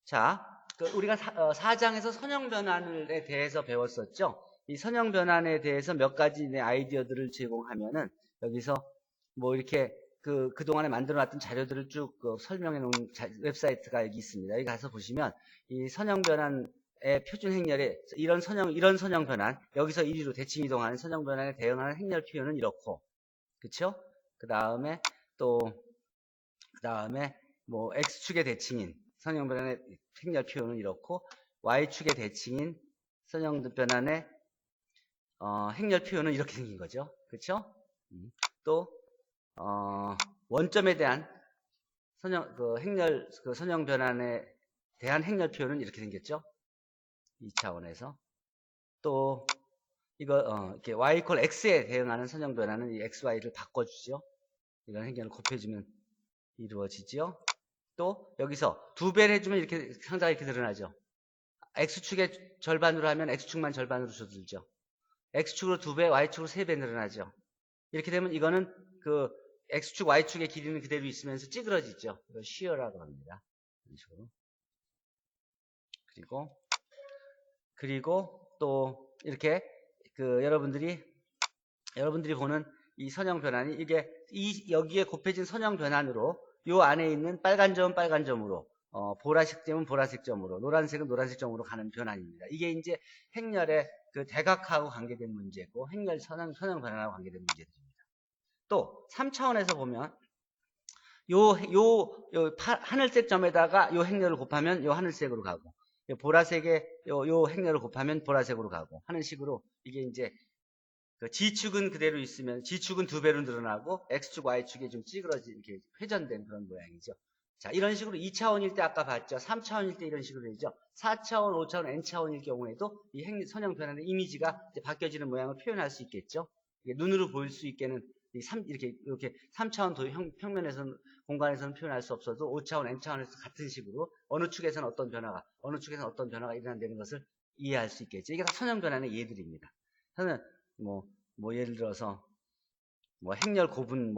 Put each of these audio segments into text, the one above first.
자, 우리가 4장에서 선형 변환에 대해서 배웠었죠. 이 선형 변환에 대해서 몇 가지 아이디어들을 제공하면은 여기서 뭐 이렇게 그동안에 만들어 놨던 자료들을 쭉 설명해 놓은 웹사이트가 여기 있습니다. 여기 가서 보시면 이 선형 변환의 표준 행렬에 이런 선형 변환, 여기서 이리로 대칭 이동하는 선형 변환에 대응하는 행렬 표현은 이렇고, 그쵸? 그 다음에 뭐 X축의 대칭인 선형 변환의 행렬 표현은 이렇고, Y축의 대칭인 선형 변환의 행렬 표현은 이렇게 생긴 거죠. 그쵸? 또 원점에 대한 선형 변환에 대한 행렬 표현은 이렇게 생겼죠. 2차원에서. 또, 이렇게 y 이퀄 x에 대응하는 선형 변환은 이 xy를 바꿔주죠. 이런 행렬을 곱해주면 이루어지죠. 또, 여기서 2배를 해주면 이렇게 상자가 이렇게 늘어나죠. x축의 절반으로 하면 x축만 절반으로 줄어들죠. x축으로 2배, y축으로 3배 늘어나죠. 이렇게 되면 이거는 X축, Y축의 길이는 그대로 있으면서 찌그러지죠. 이걸 shear라고 합니다. 이런 식으로. 그리고 또 이렇게 여러분들이 보는 이 선형 변환이 여기에 곱해진 선형 변환으로 요 안에 있는 빨간 점은 빨간 점으로 보라색 점은 보라색 점으로 노란색은 노란색 점으로 가는 변환입니다. 이게 이제 행렬의 대각하고 관계된 문제고 행렬 선형 변환하고 관계된 문제들입니다. 또 3차원에서 보면 하늘색 점에다가 요 행렬을 곱하면 요 하늘색으로 가고, 요 보라색에 요 행렬을 곱하면 보라색으로 가고 하는 식으로 이게 이제 G축은 그대로 있으면 G축은 2배로 늘어나고 X축, Y축이 좀 찌그러진 이렇게 회전된 그런 모양이죠. 자, 이런 식으로 2차원일 때 아까 봤죠. 3차원일 때 이런 식으로 되죠. 4차원, 5차원, N차원일 경우에도 이 선형 변환의 이미지가 이제 바뀌어지는 모양을 표현할 수 있겠죠. 눈으로 보일 수 있게는 이렇게 3차원 평면에서는 공간에서는 표현할 수 없어도 5차원, N차원에서 같은 식으로 어느 축에서는 어떤 변화가 일어난다는 것을 이해할 수 있겠죠. 이게 다 선형 변환의 예들입니다. 저는 예를 들어서 행렬 곱은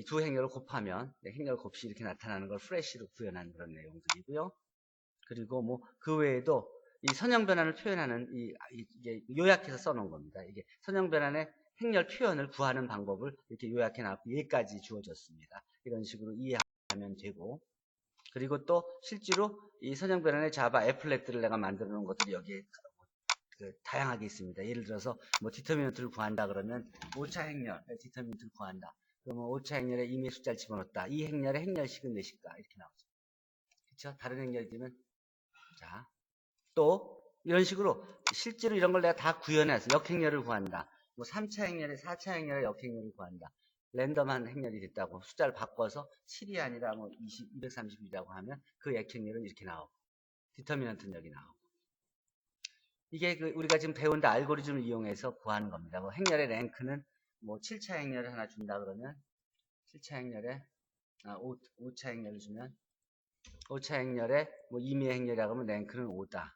두 행렬을 곱하면 행렬 곱이 이렇게 나타나는 걸 프레시로 구현한 그런 내용들이고요. 그리고 그 외에도 이 선형 변환을 표현하는 이게 요약해서 써놓은 겁니다. 이게 선형 변환의 행렬 표현을 구하는 방법을 이렇게 요약해 놨고 예까지 주어졌습니다. 이런 식으로 이해하면 되고, 그리고 또 실제로 이 선형 변환의 자바 애플렛들을 내가 만들어 놓은 것들이 여기에 다양하게 있습니다. 예를 들어서 디터미넌트를 구한다 그러면 5차 행렬 디터미넌트를 구한다. 그러면 5차 행렬에 임의 숫자를 집어넣었다. 이 행렬의 행렬식은 몇일까? 이렇게 나오죠. 그렇죠? 다른 행렬이 되면 자, 또 이런 식으로 실제로 이런 걸 내가 다 구현해서 역행렬을 구한다. 3차 행렬에 4차 행렬에 역행렬을 구한다. 랜덤한 행렬이 됐다고 숫자를 바꿔서 7이 아니라 230이라고 하면 그 역행렬은 이렇게 나오고 디터미넌트는 여기 나오고, 이게 우리가 지금 배운 알고리즘을 이용해서 구하는 겁니다. 행렬의 랭크는 7차 행렬을 하나 준다 그러면 7차 행렬에 5차 행렬을 주면 5차 행렬에 임의 행렬이라고 하면 랭크는 5다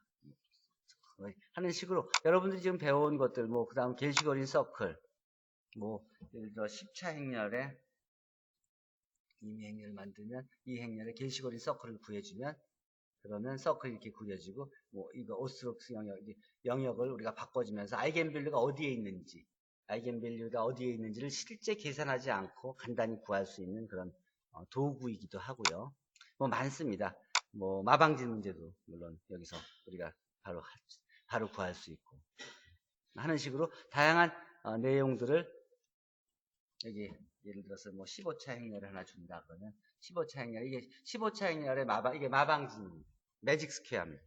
하는 식으로 여러분들이 지금 배워온 것들 그 다음 게시거린 서클 예를 들어 10차 행렬에 임의 행렬을 만들면 이 행렬에 게시거린 서클을 구해주면 그러면 서클이 이렇게 그려지고 이거 오스트록스 영역을 우리가 바꿔주면서 아이겐밸류가 어디에 있는지를 실제 계산하지 않고 간단히 구할 수 있는 그런 도구이기도 하고요. 많습니다. 마방진 문제도 물론 여기서 우리가 바로 구할 수 있고 하는 식으로 다양한 내용들을 여기 예를 들어서 15차 행렬을 하나 준다 그러면 15차 행렬, 이게 15차 행렬의 이게 마방진 매직 스퀘어입니다.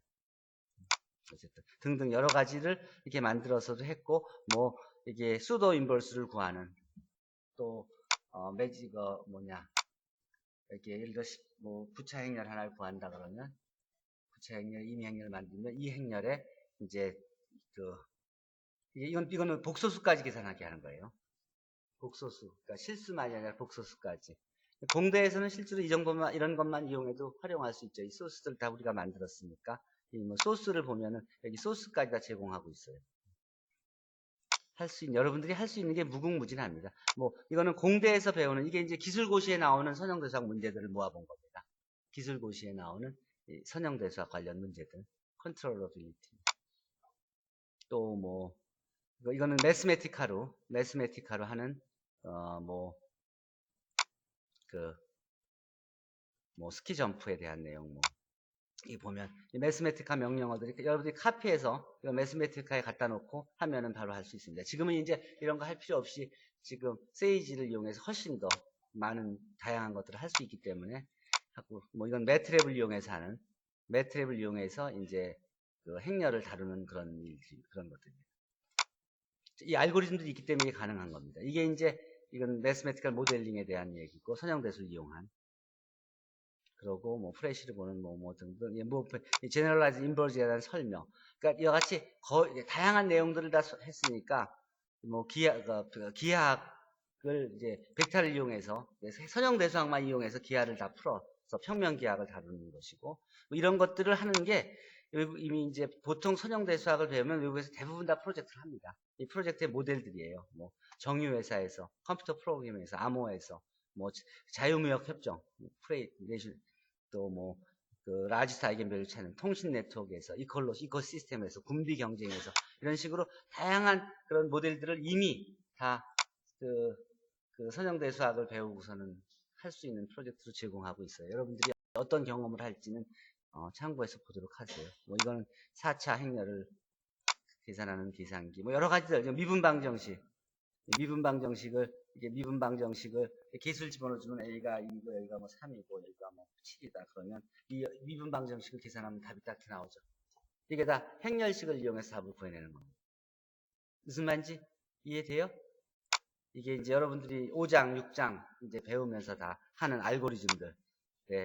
어쨌든 등등 여러 가지를 이렇게 만들어서도 했고 이게 수도 인버스를 구하는 또 이렇게 예를 들어 9차 행렬 하나를 구한다 그러면 9차 행렬 임의 행렬을 만들면 이 행렬에 이제 이거는 복소수까지 계산하게 하는 거예요. 복소수, 그러니까 실수만이 아니라 복소수까지. 공대에서는 실제로 이런 것만 이용해도 활용할 수 있죠. 이 소스들 다 우리가 만들었으니까. 소스를 보면은 여기 소스까지 다 제공하고 있어요. 여러분들이 할 수 있는 게 무궁무진합니다. 이거는 공대에서 배우는, 이게 이제 기술고시에 나오는 선형대상 문제들을 모아본 겁니다. 기술고시에 나오는 이 선형대수학 관련 문제들, 컨트롤러빌리티. 또 뭐 이거는 매스메티카로 하는 스키 점프에 대한 내용 이 보면 이 매스메티카 명령어들이 여러분들이 카피해서 이거 매스메티카에 갖다 놓고 하면은 바로 할 수 있습니다. 지금은 이제 이런 거 할 필요 없이 지금 세이지를 이용해서 훨씬 더 많은 다양한 것들을 할 수 있기 때문에 하고 이건 매트랩을 이용해서 이제 그 행렬을 다루는 그런 것들입니다. 이 알고리즘들이 있기 때문에 이게 가능한 겁니다. 이게 이제 이건 매스메티컬 모델링에 대한 얘기고 선형대수를 이용한 그러고 프레시를 보는 등등 제너럴라이즈 인버즈에 대한 설명. 그러니까 이와 같이 다양한 내용들을 다 했으니까 기하학을 이제 벡터를 이용해서 선형대수학만 이용해서 기하를 다 풀어서 평면기하학을 다루는 것이고 이런 것들을 하는 게 이미 이제 보통 선형대수학을 배우면 외국에서 대부분 다 프로젝트를 합니다. 이 프로젝트의 모델들이에요. 정유회사에서, 컴퓨터 프로그램에서, 암호에서, 자유무역협정, 또 라지스타 아이겐밸류 찾는 통신 네트워크에서, 이코시스템에서, 군비 경쟁에서 이런 식으로 다양한 그런 모델들을 이미 다 그 선형대수학을 배우고서는 할 수 있는 프로젝트로 제공하고 있어요. 여러분들이 어떤 경험을 할지는 참고해서 보도록 하세요. 이거는 4차 행렬을 계산하는 계산기, 여러 가지들, 미분방정식을 개수를 집어넣어주면 A가 2고 여기가 3이고 여기가 7이다. 그러면 이 미분방정식을 계산하면 답이 딱 나오죠. 이게 다 행렬식을 이용해서 답을 구해내는 겁니다. 무슨 말인지 이해돼요? 이게 이제 여러분들이 5장, 6장 이제 배우면서 다 하는 알고리즘들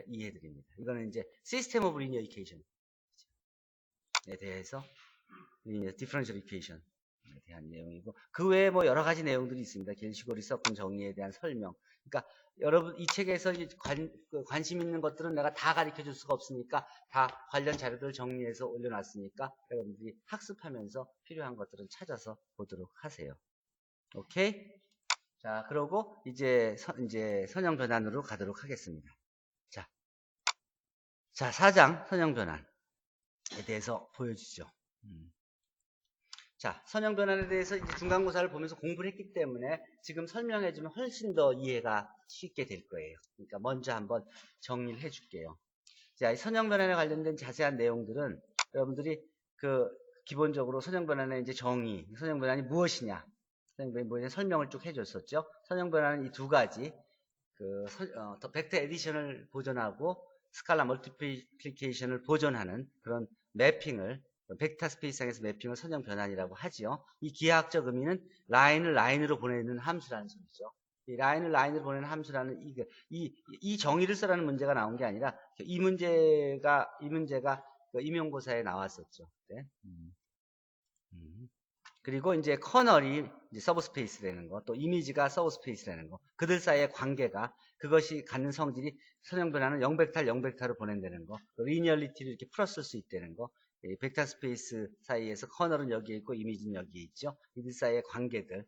이해드립니다. 이거는 이제 시스템 오브 리니어 이퀘이션에 대해서 디퍼런셜 이퀘이션에 대한 내용이고 그 외에 여러 가지 내용들이 있습니다. 겔시고리 섞은 정리에 대한 설명. 그러니까 여러분 이 책에서 관심 있는 것들은 내가 다 가르쳐 줄 수가 없으니까 다 관련 자료들을 정리해서 올려놨으니까 여러분들이 학습하면서 필요한 것들은 찾아서 보도록 하세요. 오케이? 자, 그러고 이제 선형 변환으로 가도록 하겠습니다. 자, 4장 선형 변환에 대해서 보여주죠. 자, 선형 변환에 대해서 이제 중간고사를 보면서 공부를 했기 때문에 지금 설명해주면 훨씬 더 이해가 쉽게 될 거예요. 그러니까 먼저 한번 정리를 해줄게요. 자, 이 선형 변환에 관련된 자세한 내용들은 여러분들이 기본적으로 선형 변환의 이제 정의, 선형 변환이 무엇이냐, 선형 변환이 무엇이냐 설명을 쭉 해줬었죠. 선형 변환은 이 두 가지, 벡터 에디션을 보존하고 스칼라 멀티플리케이션을 보존하는 그런 매핑을 벡터 스페이스상에서 매핑을 선형 변환이라고 하지요. 이 기하학적 의미는 라인을 라인으로 보내는 함수라는 소리죠. 이 라인을 라인으로 보내는 함수라는 이 정의를 쓰라는 문제가 나온 게 아니라 이 문제가 임용고사에 나왔었죠. 네. 그리고 이제 커널이 이제 서브스페이스라는 거, 또 이미지가 서브스페이스라는 거, 그들 사이의 관계가 그것이 갖는 성질이 선형 변화는 0벡터를 0벡터로 보낸다는 거, 리니얼리티를 이렇게 풀었을 수 있다는 거, 이 벡터 스페이스 사이에서 커널은 여기에 있고 이미지는 여기에 있죠. 이들 사이의 관계들.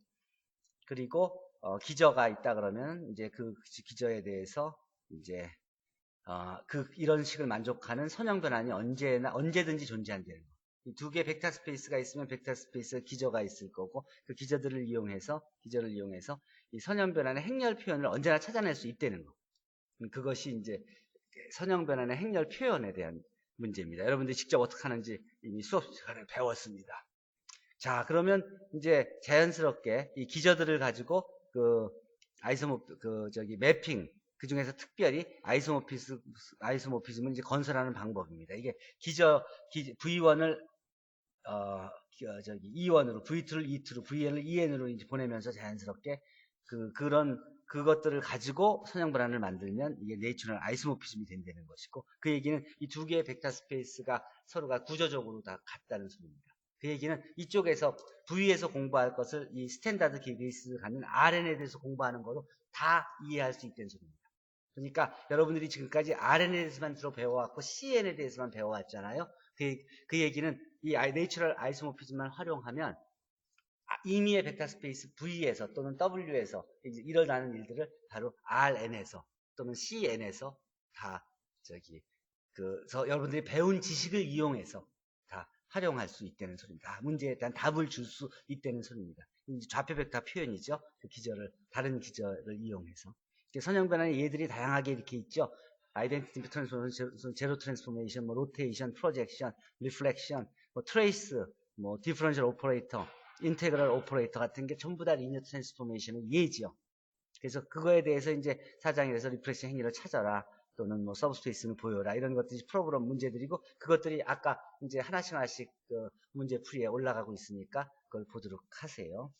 그리고 기저가 있다 그러면 이제 그 기저에 대해서 이제 이런 식을 만족하는 선형 변환이 언제든지 존재한다는 거. 이 두 개의 벡터 스페이스가 있으면 벡터 스페이스에 기저가 있을 거고 그 기저를 이용해서 이 선형 변환의 행렬 표현을 언제나 찾아낼 수 있다는 거. 그것이 이제 선형 변환의 행렬 표현에 대한 문제입니다. 여러분들이 직접 어떻게 하는지 이미 수업 시간에 배웠습니다. 자, 그러면 이제 자연스럽게 이 기저들을 가지고 매핑, 그 중에서 특별히 아이소모피즘을 이제 건설하는 방법입니다. 이게 V1을 E1으로, V2를 E2로, VN을 EN으로 이제 보내면서 자연스럽게 그것들을 가지고 선형 변환을 만들면 이게 내추럴 아이소모피즘이 된다는 것이고, 그 얘기는 이 두 개의 벡터 스페이스가 서로가 구조적으로 다 같다는 소리입니다. 그 얘기는 이쪽에서 V에서 공부할 것을 이 스탠다드 베이스를 갖는 RN에 대해서 공부하는 거로 다 이해할 수 있다는 소리입니다. 그러니까 여러분들이 지금까지 RN에 대해서만 주로 배워왔고 CN에 대해서만 배워왔잖아요. 그 얘기는 이 내추럴 아이소모피즘만 활용하면 임의의 벡터 스페이스 V에서 또는 W에서 일어나는 일들을 바로 RN에서 또는 CN에서 다 그래서 여러분들이 배운 지식을 이용해서 다 활용할 수 있다는 소리입니다. 문제에 대한 답을 줄 수 있다는 소리입니다. 이제 좌표 벡터 표현이죠. 그 기저를, 다른 기저를 이용해서. 선형 변환의 예들이 다양하게 이렇게 있죠. 아이덴티티 트랜스포메이션, 제로 트랜스포메이션, 뭐 로테이션, 프로젝션, 리플렉션, 뭐 트레이스, 뭐 디퍼런셜 오퍼레이터, 인테그럴 오퍼레이터 같은 게 전부 다 리니어 트랜스포메이션의 예지요. 그래서 그거에 대해서 이제 4장에서 리플렉션 행위를 찾아라. 또는 뭐 서브스페이스는 보여라. 이런 것들이 프로그램 문제들이고, 그것들이 아까 이제 하나씩 그 문제 풀이에 올라가고 있으니까 그걸 보도록 하세요.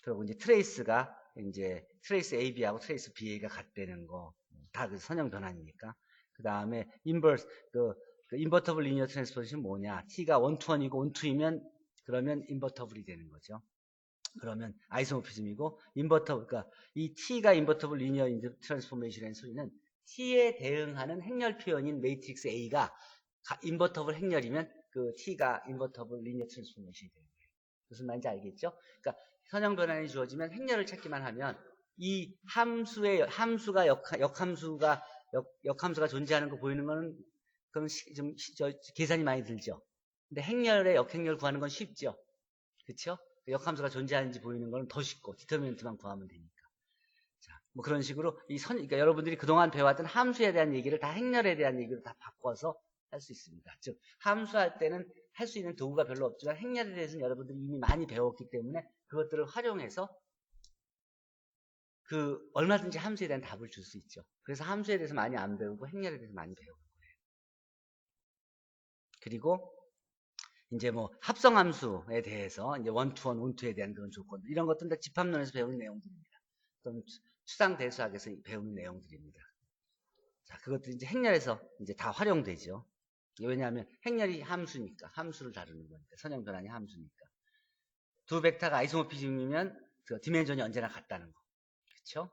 그리고 이제 트레이스가 이제 트레이스 AB하고 트레이스 BA가 같다는 거. 다 그 선형 변환이니까. 그 다음에 인버스, 그 인버터블 리니어 트랜스포메이션 뭐냐. T가 1-to-1이고 1-to-2면 그러면 인버터블이 되는 거죠. 그러면 아이소모피즘이고, 그러니까 이 T가 인버터블 리니어 트랜스포메이션이라는 소리는 T에 대응하는 행렬 표현인 매트릭스 A가 인버터블 행렬이면 그 T가 인버터블 리니어 트랜스포메이션이 되는 거예요. 무슨 말인지 알겠죠? 그러니까 선형 변환이 주어지면 행렬을 찾기만 하면 이 함수가 역함수가 존재하는 거 보이는 거는 그건 계산이 많이 들죠. 근데 행렬의 역행렬 구하는 건 쉽죠. 그렇죠? 역함수가 존재하는지 보이는 건 더 쉽고 디터미넌트만 구하면 되니까. 자, 뭐 그런 식으로 그러니까 여러분들이 그동안 배워왔던 함수에 대한 얘기를 다 행렬에 대한 얘기로 다 바꿔서 할 수 있습니다. 즉 함수할 때는 할 수 있는 도구가 별로 없지만 행렬에 대해서는 여러분들이 이미 많이 배웠기 때문에 그것들을 활용해서 얼마든지 함수에 대한 답을 줄 수 있죠. 그래서 함수에 대해서 많이 안 배우고 행렬에 대해서 많이 배우는 거예요. 그리고 이제 뭐 합성함수에 대해서 이제 원투원, 원투에 대한 그런 조건들 이런 것들은 다 집합론에서 배우는 내용들입니다. 또는 추상대수학에서 배우는 내용들입니다. 자, 그것들이 이제 행렬에서 이제 다 활용되죠. 왜냐하면 행렬이 함수니까, 함수를 다루는 거니까, 선형 변환이 함수니까. 두 벡터가 아이소모피즘이면 그 디멘전이 언제나 같다는 거, 그렇죠?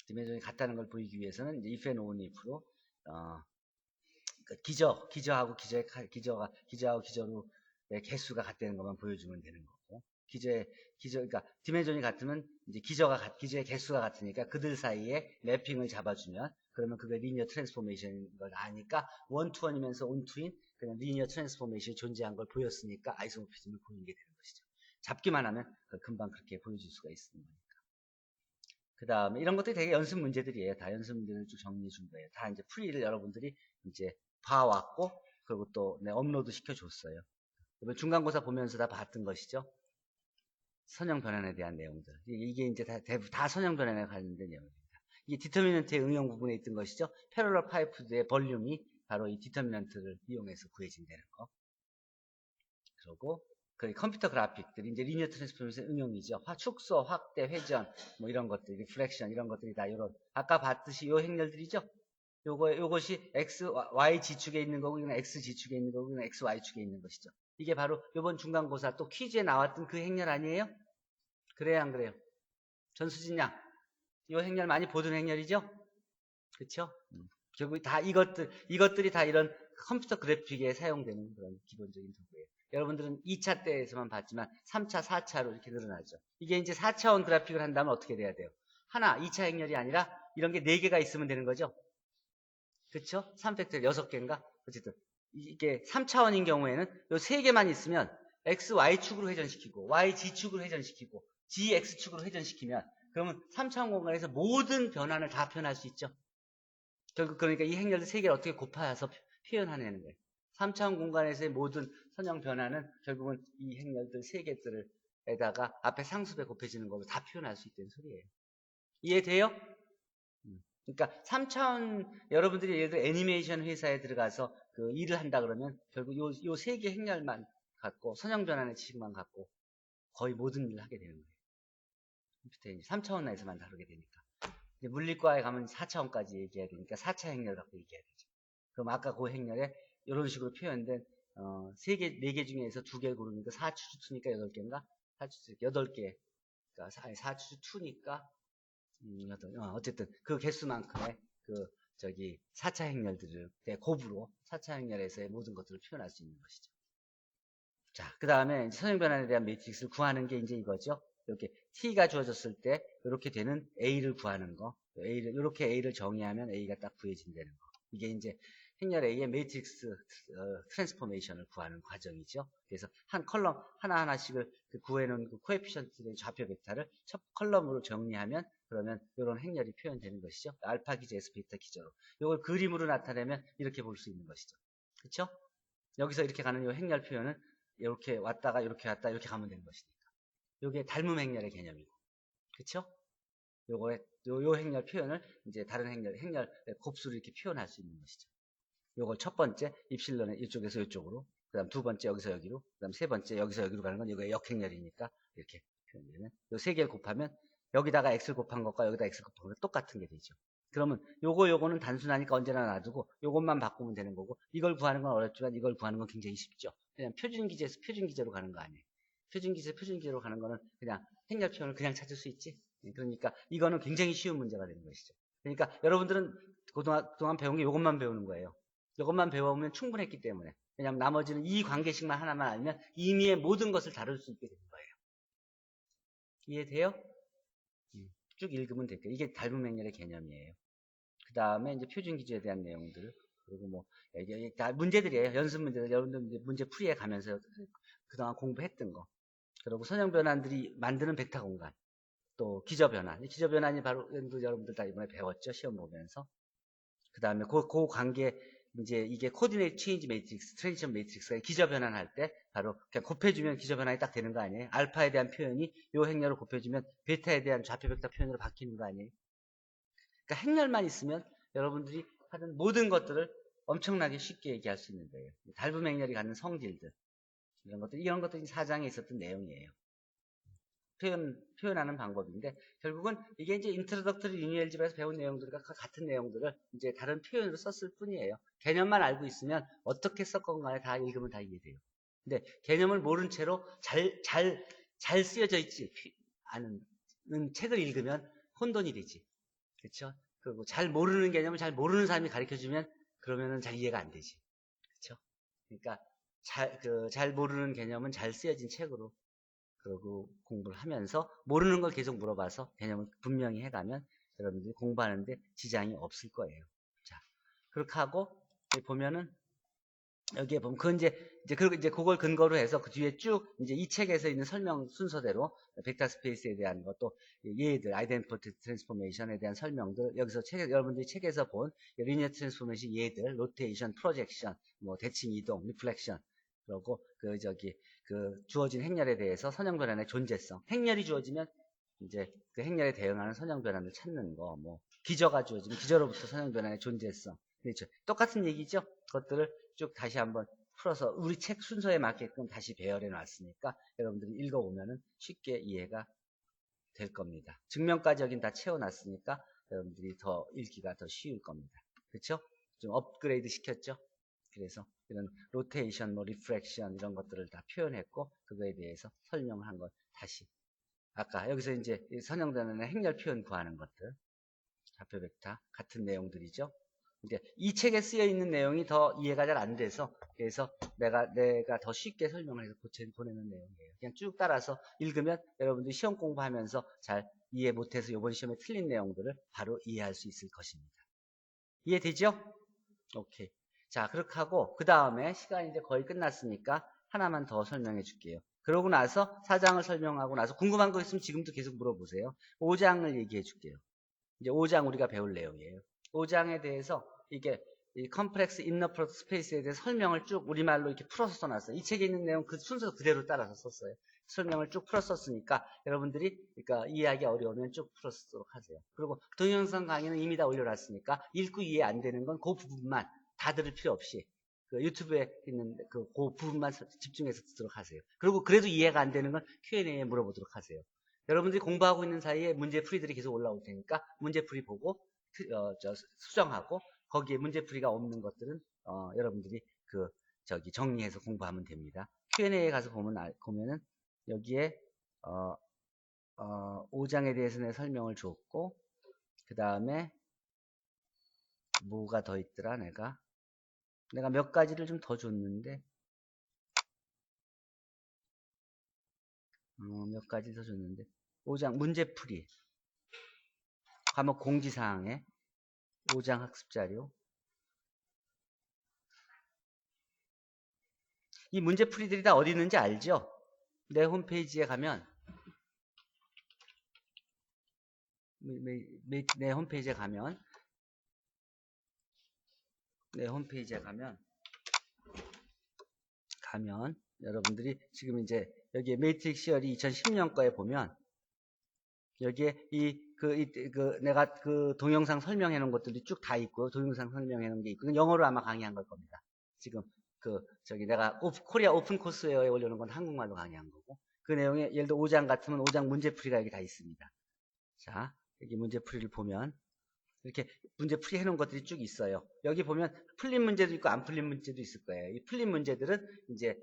디멘전이 같다는 걸 보이기 위해서는 이제 if and only if로 기저하고 기저로 개수가 같다는 것만 보여주면 되는 거고, 그러니까 디멘전이 같으면 이제 기저의 개수가 같으니까 그들 사이에 매핑을 잡아주면 그러면 그게 리니어 트랜스포메이션인 걸 아니까 원투원이면서 온투인 그냥 리니어 트랜스포메이션이 존재한 걸 보였으니까 아이소모피즘을 보이게 되는 것이죠. 잡기만 하면 금방 그렇게 보여줄 수가 있는 거니까. 그 다음에 이런 것들이 되게 연습 문제들이에요. 다 연습 문제를 쭉 정리해 준 거예요. 다 이제 풀이를 여러분들이 이제 봐왔고, 그리고 또 업로드 시켜줬어요. 이번 중간고사 보면서 다 봤던 것이죠. 선형 변환에 대한 내용들. 이게 이제 다 선형 변환에 관련된 내용입니다. 이게 디터미넌트의 응용 부분에 있던 것이죠. 패러럴 파이프의 볼륨이 바로 이 디터미넌트를 이용해서 구해진다는 거. 그리고 그 컴퓨터 그래픽들이 이제 리니어 트랜스포메이션 응용이죠. 축소, 확대, 회전, 뭐 이런 것들, 리플렉션 이런 것들이 다 이런 아까 봤듯이 요 행렬들이죠. 요것이 x, y 지축에 있는 거고, 이건 x 지축에 있는 거고, 이건 x, y 축에 있는 것이죠. 이게 바로 요번 중간고사 또 퀴즈에 나왔던 그 행렬 아니에요? 그래요, 안 그래요? 전수진 양, 요 행렬 많이 보던 행렬이죠? 그쵸? 결국 다 이것들이 다 이런 컴퓨터 그래픽에 사용되는 그런 기본적인 도구예요. 여러분들은 2차 때에서만 봤지만 3차, 4차로 이렇게 늘어나죠. 이게 이제 4차원 그래픽을 한다면 어떻게 돼야 돼요? 2차 행렬이 아니라 이런 게 4개가 있으면 되는 거죠? 그쵸? 3팩torial 6개인가? 어쨌든 이게 3차원인 경우에는 요 3개만 있으면 x, y축으로 회전시키고 y, g축으로 회전시키고 g, x축으로 회전시키면 그러면 3차원 공간에서 모든 변환을 다 표현할 수 있죠. 결국 그러니까 이 행렬들 3개를 어떻게 곱하여서 표현하는 거예요. 3차원 공간에서의 모든 선형 변화는 결국은 이 행렬들 3개들에다가 앞에 상수배 곱해지는 걸로 다 표현할 수 있다는 소리예요. 이해돼요? 그러니까 3차원 여러분들이 예를 들어 애니메이션 회사에 들어가서 그 일을 한다 그러면 결국 요 3개 행렬만 갖고 선형 변환의 지식만 갖고 거의 모든 일을 하게 되는 거예요. 컴퓨터에 3차원 내에서만 다루게 되니까. 이제 물리과에 가면 4차원까지 얘기해야 되니까 4차 행렬 갖고 얘기해야 되죠. 그럼 아까 그 행렬에 이런 식으로 표현된 4개 중에서 2개 고르니까 4추 2니까 8개인가? 4추 8개. 그러니까 4추 2니까 어쨌든 그 개수만큼의 4차 행렬들을 곱으로 4차 행렬에서의 모든 것들을 표현할 수 있는 것이죠. 자, 그 다음에 선형 변환에 대한 매트릭스를 구하는 게 이제 이거죠. 이렇게 t가 주어졌을 때 이렇게 되는 a를 구하는 거. 이렇게 a를 정의하면 a가 딱 구해진다는 거. 이게 이제 행렬 A의 매트릭스 트랜스포메이션을 구하는 과정이죠. 그래서 한 컬럼 하나하나씩을 구해놓은 그 코에피션트의 좌표 벡터를 첫 컬럼으로 정리하면 그러면 이런 행렬이 표현되는 것이죠. 알파 기저, S 베타 기저로. 이걸 그림으로 나타내면 이렇게 볼 수 있는 것이죠. 그렇죠? 여기서 이렇게 가는 이 행렬 표현은 이렇게 왔다가 이렇게 왔다 이렇게 가면 되는 것이니까. 이게 닮음 행렬의 개념이고. 그렇죠? 요 행렬 표현을 이제 다른 행렬 곱수로 이렇게 표현할 수 있는 것이죠. 요걸 첫 번째 입실론의 이쪽에서 이쪽으로, 그 다음 두 번째 여기서 여기로, 그 다음 세 번째 여기서 여기로 가는 건 이거 역행렬이니까 이렇게 표현되는. 요 세 개를 곱하면 여기다가 x를 곱한 것과 여기다 x를 곱한 것과 똑같은 게 되죠. 그러면 요거는 단순하니까 언제나 놔두고 요것만 바꾸면 되는 거고, 이걸 구하는 건 어렵지만 이걸 구하는 건 굉장히 쉽죠. 그냥 표준기제에서 표준기제로 가는 거 아니에요. 표준기제로 가는 거는 그냥 행렬 표현을 그냥 찾을 수 있지. 그러니까 이거는 굉장히 쉬운 문제가 되는 것이죠. 그러니까 여러분들은 그동안 배운 게 이것만 배우는 거예요. 이것만 배워오면 충분했기 때문에. 왜냐하면 나머지는 이 관계식만 하나만 알면 이미의 모든 것을 다룰 수 있게 되는 거예요. 이해돼요? 쭉 읽으면 될게요. 이게 닮은 행렬의 개념이에요. 그 다음에 이제 표준 기조에 대한 내용들, 그리고 뭐 이게 다 문제들이에요. 연습 문제들. 여러분들 문제 풀이해 가면서 그동안 공부했던 거. 그리고 선형 변환들이 만드는 벡터 공간. 또 기저 변환. 기저 변환이 바로 여러분들 다 이번에 배웠죠. 시험 보면서. 그 다음에 그 관계, 이제 이게 코디네이트 체인지 매트릭스, 트랜지션 매트릭스가 기저 변환할 때 바로 그냥 곱해주면 기저 변환이 딱 되는 거 아니에요? 알파에 대한 표현이 요 행렬을 곱해주면 베타에 대한 좌표 벡터 표현으로 바뀌는 거 아니에요? 그러니까 행렬만 있으면 여러분들이 하는 모든 것들을 엄청나게 쉽게 얘기할 수 있는 거예요. 닮음 행렬이 갖는 성질들, 이런 것들이 사장에 있었던 내용이에요. 표현하는 방법인데, 결국은 이게 이제 인트로덕터리 리니얼 집에서 배운 내용들과 같은 내용들을 이제 다른 표현으로 썼을 뿐이에요. 개념만 알고 있으면 어떻게 썼건 간에 다 읽으면 다 이해돼요. 근데 개념을 모른 채로 잘 쓰여져 있지 않은 책을 읽으면 혼돈이 되지. 그렇죠? 그리고 잘 모르는 개념을 잘 모르는 사람이 가르쳐주면 그러면은 잘 이해가 안 되지. 그렇죠? 그러니까 잘 모르는 개념은 잘 쓰여진 책으로 그러고 공부를 하면서 모르는 걸 계속 물어봐서 개념을 분명히 해가면 여러분들이 공부하는데 지장이 없을 거예요. 자, 그렇게 하고 보면은 여기에 보면 그걸 근거로 해서 그 뒤에 쭉 이제 이 책에서 있는 설명 순서대로 벡터 스페이스에 대한 것도 얘들 아이덴티티 트랜스포메이션에 대한 설명들 여기서 여러분들이 책에서 본 리니어 트랜스포메이션 얘들 로테이션, 프로젝션, 뭐 대칭 이동, 리플렉션 그리고 주어진 행렬에 대해서 선형 변환의 존재성. 행렬이 주어지면 이제 그 행렬에 대응하는 선형 변환을 찾는 거, 뭐 기저가 주어지면 기저로부터 선형 변환의 존재성. 그렇죠. 똑같은 얘기죠. 그것들을 쭉 다시 한번 풀어서 우리 책 순서에 맞게끔 다시 배열해 놨으니까 여러분들이 읽어보면은 쉽게 이해가 될 겁니다. 증명까지 여긴 다 채워놨으니까 여러분들이 더 읽기가 더 쉬울 겁니다. 그렇죠? 좀 업그레이드 시켰죠? 그래서 이런 로테이션, 뭐 리프렉션 이런 것들을 다 표현했고 그거에 대해서 설명한 것 다시 아까 여기서 이제 선형되는 행렬 표현 구하는 것들 좌표 벡터 같은 내용들이죠. 이제 이 책에 쓰여 있는 내용이 더 이해가 잘 안 돼서 그래서 내가 더 쉽게 설명을 해서 보내는 내용이에요. 그냥 쭉 따라서 읽으면 여러분들이 시험 공부하면서 잘 이해 못해서 이번 시험에 틀린 내용들을 바로 이해할 수 있을 것입니다. 이해되죠? 오케이. 자, 그렇게 하고 그 다음에 시간이 이제 거의 끝났으니까 하나만 더 설명해 줄게요. 그러고 나서 4장을 설명하고 나서 궁금한 거 있으면 지금도 계속 물어보세요. 5장을 얘기해 줄게요. 이제 5장 우리가 배울 내용이에요. 5장에 대해서 이게 이 컴플렉스 인너 프로덕트 스페이스에 대해서 설명을 쭉 우리말로 이렇게 풀어서 써놨어요. 이 책에 있는 내용 그 순서 그대로 따라서 썼어요. 설명을 쭉 풀었었으니까 여러분들이 그러니까 이해하기 어려우면 쭉 풀었도록 하세요. 그리고 동영상 강의는 이미 다 올려놨으니까 읽고 이해 안 되는 건 그 부분만 다 들을 필요 없이 그 유튜브에 있는 그 부분만 집중해서 듣도록 하세요. 그리고 그래도 이해가 안 되는 건 Q&A에 물어보도록 하세요. 여러분들이 공부하고 있는 사이에 문제풀이들이 계속 올라올 테니까 문제풀이 보고 수정하고 거기에 문제풀이가 없는 것들은 여러분들이 정리해서 공부하면 됩니다. Q&A에 가서 보면은 여기에 5장에 대해서는 설명을 줬고 그 다음에 뭐가 더 있더라 내가 몇 가지를 좀 더 줬는데 몇 가지 더 줬는데 5장 문제풀이 과목 공지사항에 5장 학습자료 이 문제풀이들이 다 어디 있는지 알죠? 내 홈페이지에 가면 내 홈페이지에 가면 여러분들이 지금 이제 여기에 매트릭스 시어리 2010년 거에 보면 여기에 내가 그 동영상 설명해 놓은 것들이 쭉 다 있고, 동영상 설명해 놓은 게 있고, 영어로 아마 강의한 걸 겁니다. 지금 내가 코리아 오픈 코스웨어에 올려놓은 건 한국말로 강의한 거고, 그 내용에 예를 들어 5장 같으면 5장 문제풀이가 여기 다 있습니다. 자, 여기 문제풀이를 보면 이렇게 문제풀이 해놓은 것들이 쭉 있어요. 여기 보면 풀린 문제도 있고 안 풀린 문제도 있을 거예요. 이 풀린 문제들은 이제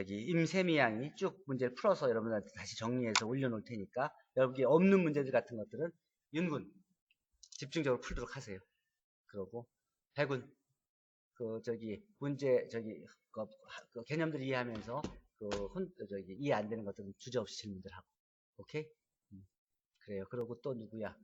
임세미 양이 쭉 문제를 풀어서 여러분들한테 다시 정리해서 올려놓을 테니까, 여기 없는 문제들 같은 것들은 윤군 집중적으로 풀도록 하세요. 그러고 백군 개념들 이해하면서 이해 안 되는 것들은 주저없이 질문들 하고. 오케이? 그래요. 그러고 또 누구야?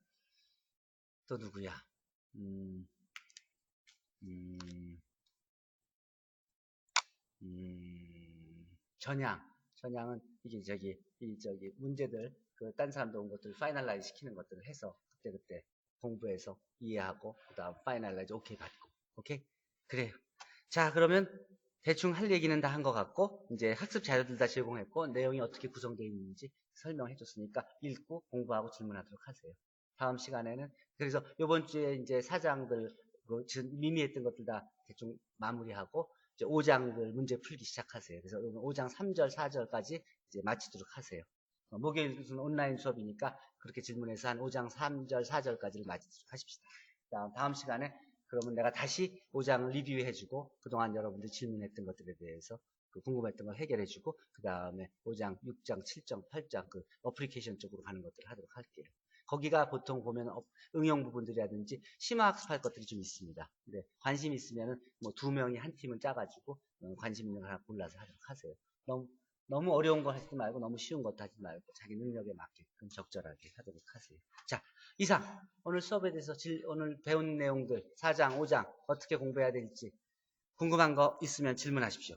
전향은 이게 문제들 딴 사람도 온 것들 파이널라이즈 시키는 것들을 해서 그때 공부해서 이해하고 그다음 파이널라이즈 오케이 받고. 오케이? 그래요. 자, 그러면 대충 할 얘기는 다 한 것 같고, 이제 학습 자료들 다 제공했고, 내용이 어떻게 구성되어 있는지 설명해 줬으니까 읽고 공부하고 질문하도록 하세요. 다음 시간에는, 그래서 이번 주에 이제 4장들 지금 미미했던 것들 다 대충 마무리하고 이제 5장들 문제 풀기 시작하세요. 그래서 5장 3절, 4절까지 이제 마치도록 하세요. 목요일은 온라인 수업이니까 그렇게 질문해서 한 5장 3절, 4절까지를 마치도록 하십시다. 다음 시간에 그러면 내가 다시 5장을 리뷰해주고 그동안 여러분들 질문했던 것들에 대해서 궁금했던 걸 해결해주고 그 다음에 5장, 6장, 7장, 8장 어플리케이션 쪽으로 가는 것들을 하도록 할게요. 거기가 보통 보면 응용 부분들이라든지 심화학습할 것들이 좀 있습니다. 근데 관심 있으면은 뭐 2명이 한 팀을 짜가지고 관심 있는 걸 하나 골라서 하도록 하세요. 너무 어려운 거 하지 말고 너무 쉬운 것도 하지 말고 자기 능력에 맞게끔 적절하게 하도록 하세요. 자, 이상 오늘 수업에 대해서 오늘 배운 내용들 4장, 5장 어떻게 공부해야 될지 궁금한 거 있으면 질문하십시오.